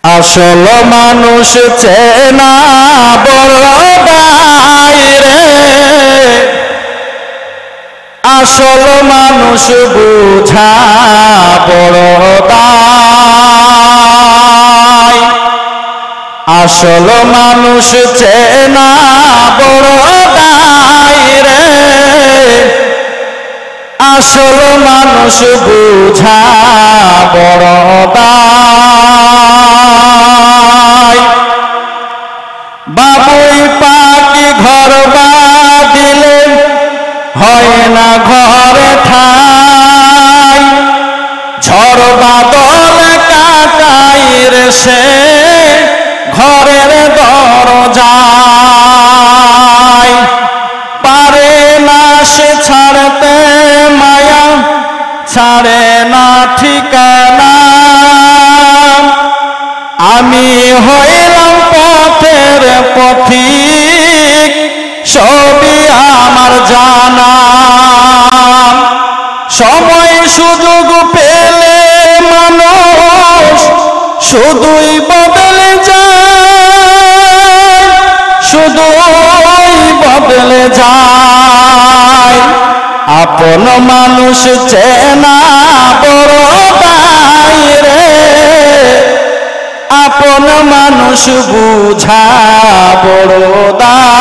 আসল মানুষ চেনা বড় দায় রে, আসল মানুষ বুঝা বড় দায়। আসল মানুষ চেনা বড় দায় রে, আসল মানুষ বুঝা বড় দায়। বাবুই পাখি ঘর বাঁধিলে হয় না ঘরে ঠাই, ঝড় বাদল কাটাই রে সে ঘরের দরজায়। পারে না সে ছাড়তে মায়া, ছাড়ে না ঠিকানা। আমি হইলাম পথের পথিক, সবই আমার জানা। সময় সুযোগ পেলে মানুষ শুধুই বদলে যায়, শুধুই বদলে যায়। আপন মানুষ চেনা বড় দায় রে, আপন মানুষ বুঝা বড় দায়।